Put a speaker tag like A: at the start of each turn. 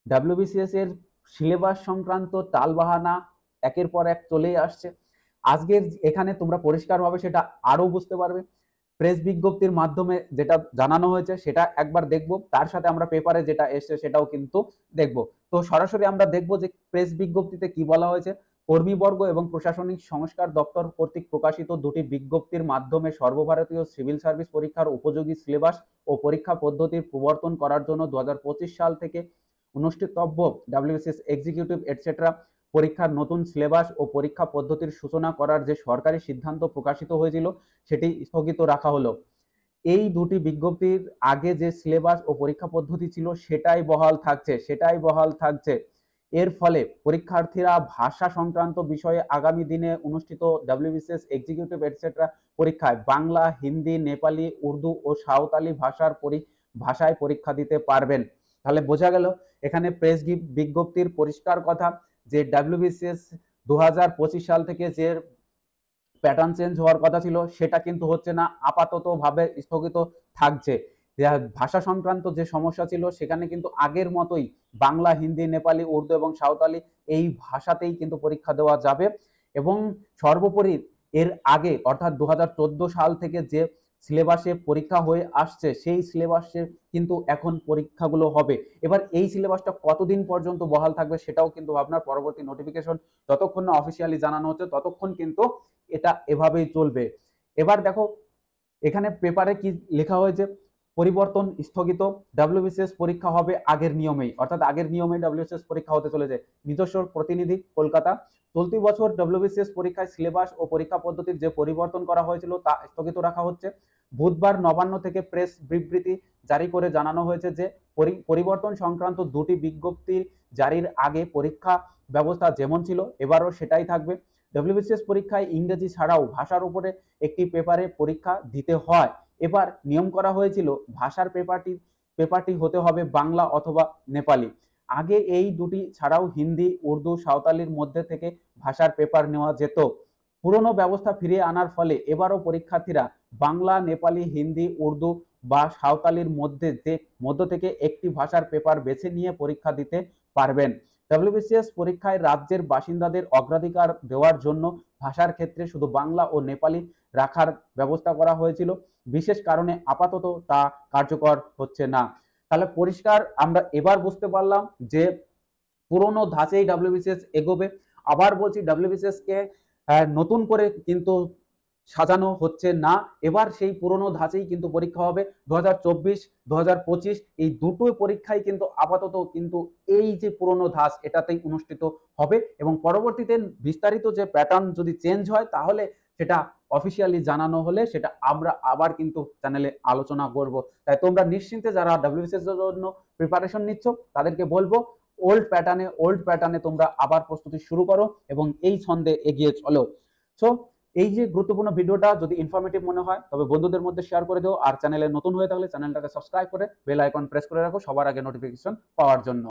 A: WBCS এর syllabus সংক্রান্ত টালবাহানা একের পর এক চলেই আসছে। আজকের এখানে তোমরা পরিষ্কারভাবে সেটা আরো বুঝতে পারবে। প্রেস বিজ্ঞপ্তির মাধ্যমে যেটা জানানো হয়েছে সেটা একবার দেখব, তার সাথে আমরা পেপারে যেটা এসছে সেটাও কিন্তু দেখব। তো সরাসরি আমরা দেখব যে প্রেস বিজ্ঞপ্তিতে কি বলা হয়েছে। কর্মীবর্গ এবং প্রশাসনিক সংস্কার দপ্তর কর্তৃক প্রকাশিত দুটি বিজ্ঞপ্তির মাধ্যমে সর্বভারতীয় সিভিল সার্ভিস পরীক্ষার উপযোগী সিলেবাস ও পরীক্ষা পদ্ধতির প্রবর্তন করার জন্য 2025 সাল থেকে অনুষ্ঠিতব্য ডাব্লিউবিসিএস এক্সিকিউটিভ এটসেট্রা পরীক্ষার নতুন সিলেবাস ও পরীক্ষা পদ্ধতির সূচনা করার যে সরকারি সিদ্ধান্ত প্রকাশিত হয়েছিল সেটি স্থগিত রাখা হলো। এই দুটি বিজ্ঞপ্তির আগে যে সিলেবাস ও পরীক্ষা পদ্ধতি ছিল সেটাই বহাল থাকছে। এর ফলে পরীক্ষার্থীরা ভাষা সংক্রান্ত বিষয়ে আগামী দিনে অনুষ্ঠিত ডাব্লিউবিসিএস এক্সিকিউটিভ এটসেট্রা পরীক্ষায় বাংলা, হিন্দি, নেপালি, উর্দু ও সাঁওতালি ভাষায় পরীক্ষা দিতে পারবেন। তাহলে বোঝা গেল এখানে প্রেস বিজ্ঞপ্তির পরিষ্কার কথা যে ডাব্লিউবিসিএস 2025 সাল থেকে যে প্যাটার্ন চেঞ্জ হওয়ার কথা ছিল সেটা কিন্তু হচ্ছে না, আপাতত ভাবে স্থগিত থাকছে। ভাষা সংক্রান্ত যে সমস্যা ছিল সেখানে কিন্তু আগের মতোই বাংলা, হিন্দি, নেপালি, উর্দু এবং সাঁওতালি এই ভাষাতেই কিন্তু পরীক্ষা দেওয়া যাবে। এবং সর্বোপরি এর আগে অর্থাৎ 2014 সাল থেকে যে সিলেবাসে পরীক্ষা হয়ে আসছে সেই সিলেবাসে কিন্তু এখন পরীক্ষাগুলো হবে। এবার এই সিলেবাসটা কতদিন পর্যন্ত বহাল থাকবে সেটাও কিন্তু আপনার পরবর্তী নোটিফিকেশন যতক্ষণ না অফিসিয়ালি জানানো হচ্ছে ততক্ষণ কিন্তু এটা এভাবেই চলবে। এবার দেখো এখানে পেপারে কি লেখা হয়েছে, পরিবর্তন স্থগিত, ডাব্লিউবিসিএস পরীক্ষা হবে আগের নিয়মেই, অর্থাৎ আগের নিয়মেই ডাব্লিউবিসিএস পরীক্ষা হতে চলেছে। নিজস্ব প্রতিনিধি, কলকাতা। চলতি বছর ডাব্লিউবিসিএস পরীক্ষায় সিলেবাস ও পরীক্ষা পদ্ধতির যে পরিবর্তন করা হয়েছিল তা স্থগিত রাখা হচ্ছে। বুধবার নবান্ন থেকে প্রেস বিবৃতি জারি করে জানানো হয়েছে যে পরিবর্তন সংক্রান্ত দুটি বিজ্ঞপ্তি জারির আগে পরীক্ষা ব্যবস্থা যেমন ছিল এবারও সেটাই থাকবে। ডাব্লিউবিসিএস পরীক্ষায় ইংরেজি ছাড়াও ভাষার উপরে একটি পেপারে পরীক্ষা দিতে হয়। এবার নিয়ম করা হয়েছিল ভাষার পেপারটি হতে হবে বাংলা অথবা নেপালি। আগে এই দুটি ছাড়াও হিন্দি, উর্দু, সাঁওতালির মধ্যে থেকে ভাষার পেপার নেওয়া যেত। পুরনো ব্যবস্থা ফিরিয়ে আনার ফলে এবারও পরীক্ষার্থীরা বাংলা, নেপালি, হিন্দি, উর্দু বা সাঁওতালির মধ্য থেকে একটি ভাষার পেপার বেছে নিয়ে পরীক্ষা দিতে পারবেন। ডাব্লিউবিসিএস পরীক্ষায় রাজ্যের বাসিন্দাদের অগ্রাধিকার দেওয়ার জন্য ভাষার ক্ষেত্রে শুধু বাংলা ও নেপালি রাখার ব্যবস্থা করা হয়েছিল। বিশেষ কারণে আপাতত তা কার্যকর হচ্ছে না। তাহলে পরিষ্কার আমরা এবার বুঝতে পারলাম যে পুরনো ধাঁচেই ডাব্লিউবিসিএস এগোবে। আবার বলছি ডাব্লিউবিসিএস কে নতুন করে কিন্তু সাজানো হচ্ছে না, এবার সেই পুরনো ধাঁচেই কিন্তু পরীক্ষা হবে। 2024 2025 এই দুটো পরীক্ষাই কিন্তু আপাতত কিন্তু এই যে পুরনো ধাঁচ এটাতেই অনুষ্ঠিত হবে এবং পরবর্তীতে বিস্তারিত যে প্যাটার্ন যদি চেঞ্জ হয় তাহলে সেটা অফিসিয়ালি জানানো হলে সেটা আমরা আবার কিন্তু চ্যানেলে আলোচনা করব। তাই তোমরা নিশ্চিন্তে যারা ডাব্লিউবিসিএস এর জন্য প্রিপারেশন নিচ্ছ তাদেরকে বলবো ওল্ড প্যাটার্নে তোমরা আবার প্রস্তুতি শুরু করো এবং এই ছন্দে এগিয়ে চলো। সো এই যে গুরুত্বপূর্ণ ভিডিওটা যদি ইনফরমেটিভ মনে হয় তবে বন্ধুদের মধ্যে শেয়ার করে দিও, আর চ্যানেলে নতুন হয়ে থাকলে চ্যানেলটাকে সাবস্ক্রাইব করে বেল আইকন প্রেস করে রাখো সবার আগে নোটিফিকেশন পাওয়ার জন্য।